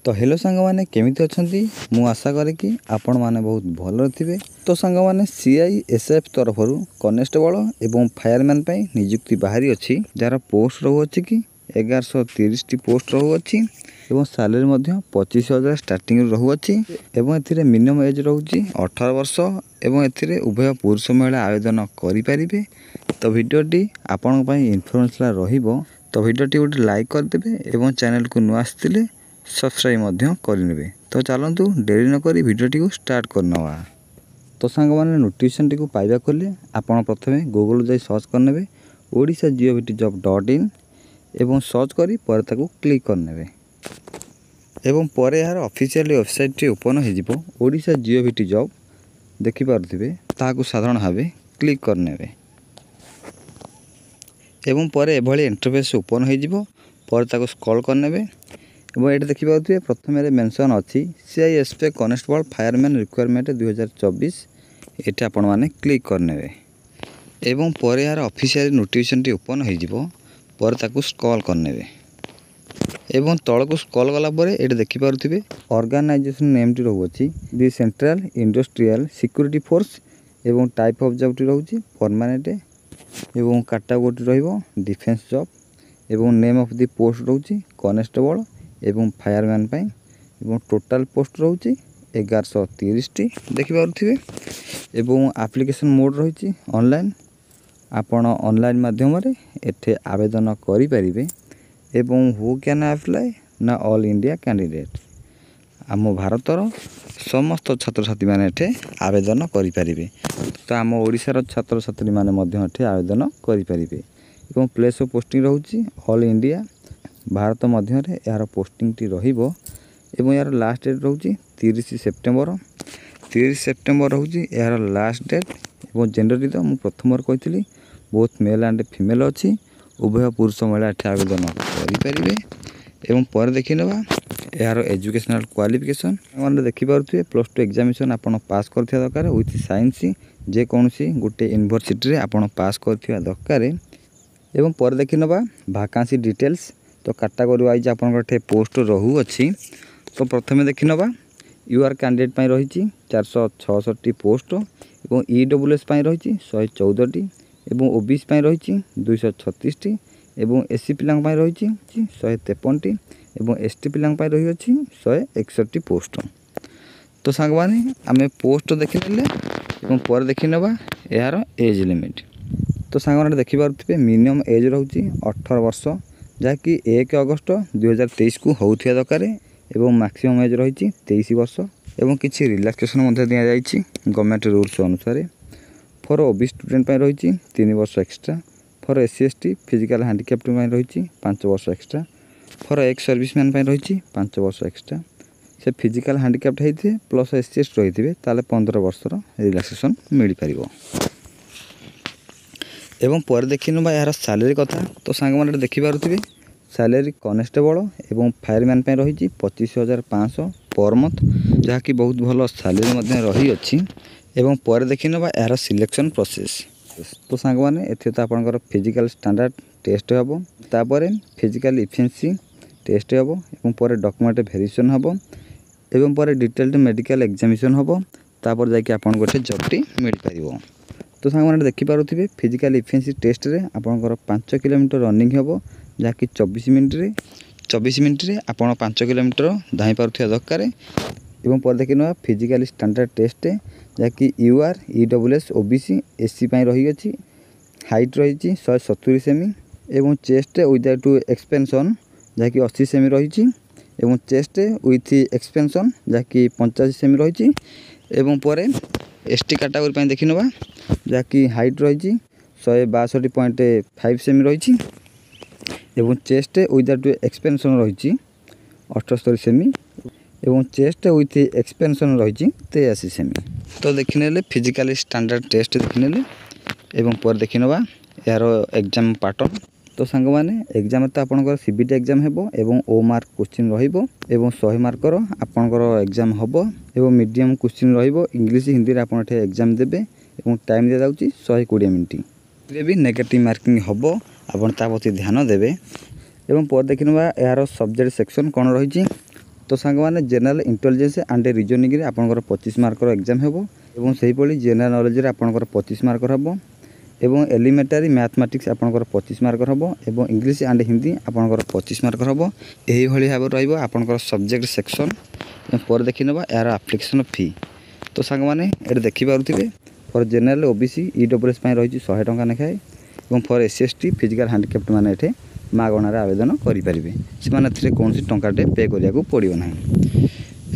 तो हेलो सांग मैंने केमिति अछंती मु आशा करे कि आपण माने बहुत भल थिबे। तो सांग माने सीआईएसएफ तरफ कनेस्टेबल एवं फायरमैन पई नियुक्ति बाहरी अछि जार पोस्ट रहू अछि कि 1130 टी पोस्ट रहू अछि एवं सैलरी मध्ये 25,000 स्टार्टिंग रहू अछि एवं एथिरे मिनिमम एज रहउछि 18 वर्ष एवं एथिरे उभय पुरुष महिला आवेदन करि परिबे। तो वीडियोटी आपण पई इन्फॉर्मेशनल रहिबो। तो वीडियोटी गोटे लाइक कर देबे एवं चैनल को नुआ आस्तिले सब्सक्राइब मध्य करिनेबे। तो चलंतु डेरी न करी वीडियोटी को स्टार्ट करनवा। तो सांग माने नोटिफिकेशन टी को पाइबा कले आपण प्रथमे गूगल जाई सर्च करनेबे odisha.gov.in एवं सर्च करी पर ताको क्लिक करनेबे एवं पर यार ऑफिशियल वेबसाइट टी ओपन हो जिवो odisha.gov.in देखि पारथिबे ताको साधारण भाबे क्लिक करनेबे एवं पर एभली इंटरफेस ओपन हो जिवो पर ताको स्क्रॉल करनेबे एवं ये देखि पारथिबे प्रथमे रे मेंशन अछि सीआईएसएफ कनेस्टेबल फायरमैन रिक्वायरमेंट 2024 एटा आपण माने क्लिक करनेबे एवं पर यार ऑफिशियल नोटिफिकेशन टी ओपन हो जिवो पर ताको स्क्रॉल करनेबे एवं तळ को स्क्रॉल गला परे एटा देखि पारथिबे ऑर्गेनाइजेशन नेम टी रहउ अछि the central industrial security force एवं टाइप ऑफ जॉब टी रहउछि परमानेंट एवं कैटेगरी रहइबो डिफेंस जॉब एवं नेम ऑफ दि पोस्ट रहउछि कनेस्टेबल एवं फायरमैन पई एवं टोटल पोस्ट रहउछि 1130 टी देखि पारथिबे एवं एप्लीकेशन मोड रहिछि ऑनलाइन आपण ऑनलाइन माध्यम रे एठे आवेदन करि परिबे एवं हु कैन अप्लाई ना ऑल इंडिया कैंडिडेट आम भारतर समस्त छात्र छात्री माने एठे आवेदन करि परिबे। तो आम ओडिसा छात्र छात्री माने मध्य एठे आवेदन करि परिबे एवं प्लेस ऑफ पोस्टिंग रहउछि ऑल इंडिया भारत मध्य रे यार पोस्टिंग टी रहिबो एवं यार लास्ट डेट रहउछि 30 सेप्टेम्बर रहउछि यार लास्ट डेट एवं जेंडर टी तो मु प्रथम कहितली बोथ मेल एंड फीमेल अछि उभय पुरुष महिला एठे आवेदन करि परिबे एवं पर देखि नेबा यार एजुकेशनल क्वालिफिकेशन माने देखि पारथि +2 एग्जामिनेशन आपण पास करथिया दरकार विथ साइंस जे कोनसी गुटे यूनिवर्सिटी रे आपण पास करथिया दरकार एवं पर देखि नेबा वैकेंसी डिटेल्स। तो कैटेगरी वाइज आपण एठे पोस्ट रहू अछि। तो प्रथमे देखि नेबा यूआर कैंडिडेट पई रहिछि 466 पोस्ट एवं ईडब्ल्यूएस पई रहिछि 114 टी एवं ओबीसी पई रहिछि 236 टी एवं एससी पिलांग पई रहिछि 153 टी एवं एसटी पिलांग पई रहि अछि 161 पोस्ट। तो सांग माने आमे पोस्ट देखि नेले एवं पर देखि नेबा यार एज लिमिट। तो सांग माने देखि पारथिबे मिनिमम एज रहउछि 18 वर्ष जाकि 1 अगस्त 2023 को होउथिया दरकार एवं मैक्सिमम एज रहिछि 23 वर्ष एवं किछि रिलैक्सेशन मध्ये दिया जाइछि गवर्नमेंट रूल्स अनुसार। फॉर ओबीसी स्टूडेंट पई रहिछि 3 वर्ष extra for SC ST physical handicapped पई रहिछि 5 वर्ष एक्स्ट्रा फॉर एक्स सर्विसमैन पई रहिछि 5 वर्ष एक्स्ट्रा से फिजिकल हैंडिकैप्ड हेइथे प्लस एससी एसटी रहिथिबे ताले 15 वर्षर रिलैक्सेशन मिलि परिबो एवं पर देखिनबा यार सैलरी कथा। तो सांग माने देखि पारुथिबे सैलरी कनेस्टेबल एवं फायरमैन पई रहिछि 25,500 पर मंथ जहाँकि बहुत भल सैलरी मध्ये रही अछि एवं पर देखिनबा यार सिलेक्शन प्रोसेस। तो सांग माने एथे तो आपनकर फिजिकल स्टैंडर्ड टेस्ट हबो तापरे फिजिकल इफिशिएंसी टेस्ट हबो एवं पर डॉक्यूमेंट वेरिफिकेशन हबो एवं पर डिटेल्ड मेडिकल एग्जामिनेशन हबो तापर जाय कि आपन गोटे जॉब टी मिल परिबो। तो सांग माने देखि पारुथिबे फिजिकल इफिशिएंसी टेस्ट रे आपनकर 5 किलोमीटर रनिंग हबो जाकि 24 मिनिट रे आपण 5 किलोमीटर धाई पारुथिया दरकार एवं पर देखिनो फिजिकल स्टैंडर्ड टेस्ट जाकि यूआर ईडब्ल्यूएस ओबीसी एससी पई रही अछि हाइट रही 170 सेमी एवं चेस्ट विदाउट एक्सपेंशन जाकि 80 सेमी रही एवं चेस्ट विथ एक्सपेंशन जाकि 85 सेमी रही एवं पर एसटी कैटेगरी पई देखिनबा जाकि हाइट रही 162.5 सेमी रही एवं चेस्ट विदाउट एक्सपेंशन रही 78 सेमी एवं चेस्ट विथ एक्सपेंशन रही 83 सेमी। तो देखिनेले फिजिकल स्टैंडर्ड टेस्ट देखिनेले एवं पर देखिनबा यार एग्जाम पैटर्न। तो सांग माने एग्जाम तो आपनकर सीबीटी एग्जाम हेबो एवं ओ मार्क क्वेश्चन रहिबो एवं 100 मार्कर आपनकर एग्जाम हबो एवं मीडियम क्वेश्चन रहिबो इंग्लिश हिंदी रे आपन एठे एग्जाम देबे एवं टाइम दे जाउची 120 मिनिट रे भी नेगेटिव मार्किंग हबो आपन ता प्रति ध्यान देबे एवं पर देखिनबा यार सब्जेक्ट सेक्शन कोन रहिची तो सांग मैंने जनरल इंटेलिजेंस एंड रिजनिंग रे आपनकर 25 मार्कर एग्जाम हेबो एवं सही पड़ी जनरल नॉलेज रे आपनकर 25 मार्कर हेबो एवं एलिमेंटरी मैथमेटिक्स आपनकर 25 मार्कर हेबो एवं इंग्लिश एंड हिंदी आपनकर 25 मार्कर हेबो। एही भली भाबे रहइबो आपनकर सब्जेक्ट सेक्शन पर देखि नबा यार एप्लीकेशन फी। तो सांग माने एड देखि पारुथिबे फॉर जनरल ओबीसी ईडब्ल्यूएस पय रहिछि 100 टंका नेखाय एवं फॉर एससी फिजिकल हैंडिकैप्ड माने एठे मागणार आवेदन करि परिबे से माने एथरे कोनसी टंकाटे पे करिया को पड़िबो नै।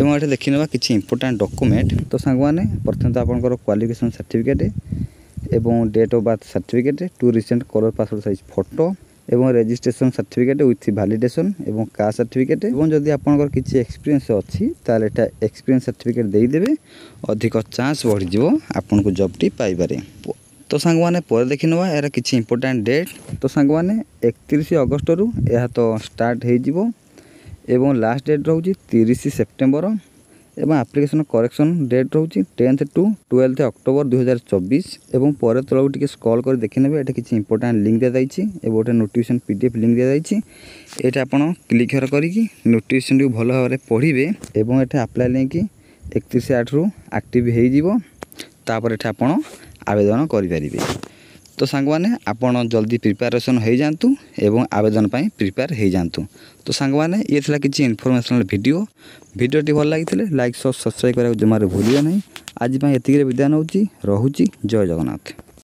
एवं एठे देखि नबा किछि इंपोर्टेंट डॉक्यूमेंट। तो सांग माने प्रथम तो आपनकर क्वालिफिकेशन सर्टिफिकेट एवं date of birth certificate 2 recent colour passport size photo एवं रजिस्ट्रेशन सर्टिफिकेट विथ वैलिडेशन एवं कास्ट सर्टिफिकेट एवं जदि आपनकर किछि एक्सपीरियंस अछि ताले एटा एक्सपीरियंस सर्टिफिकेट देई देबे अधिक चांस बढ़ि जिवो आपनको जॉब टी पाई बारे। तो सांग माने पर देखि नबा यार किछि इंपोर्टेंट डेट। तो सांग माने 31 अगस्त रु यह तो स्टार्ट हे जिवो एवं लास्ट डेट रहउछि 30 सेप्टेम्बर एवं एप्लीकेशन करेक्शन डेट रहउछि 10th टू 12th अक्टोबर 2024 एवं पर तळउ टिके स्क्रॉल कर देखि नेबे एटा किछि इंपोर्टेंट लिंक दे दैछि एवं ओटा नोटिफिकेशन पीडीएफ लिंक दे दैछि। एटा आपण क्लिक करिकि नोटिफिकेशन टी भलो भाबरे पढिबे एवं एटा अप्लाई लिंक 31/8 रु एक्टिव हे जिवो तापर एटा आपण आवेदन करि परिबे। तो सांग माने आपण जल्दी प्रिपरेशन हो जातु एवं आवेदन पाई प्रिपेयर हो जातु। तो सांग माने ये थिला किछि इन्फॉर्मेशनल वीडियोटी भल लागिथिले लाइक सब्सक्राइब करा जमारे भूलियो नहीं। आज पाई एतिके विदाय नउची रहुची। जय जगन्नाथ।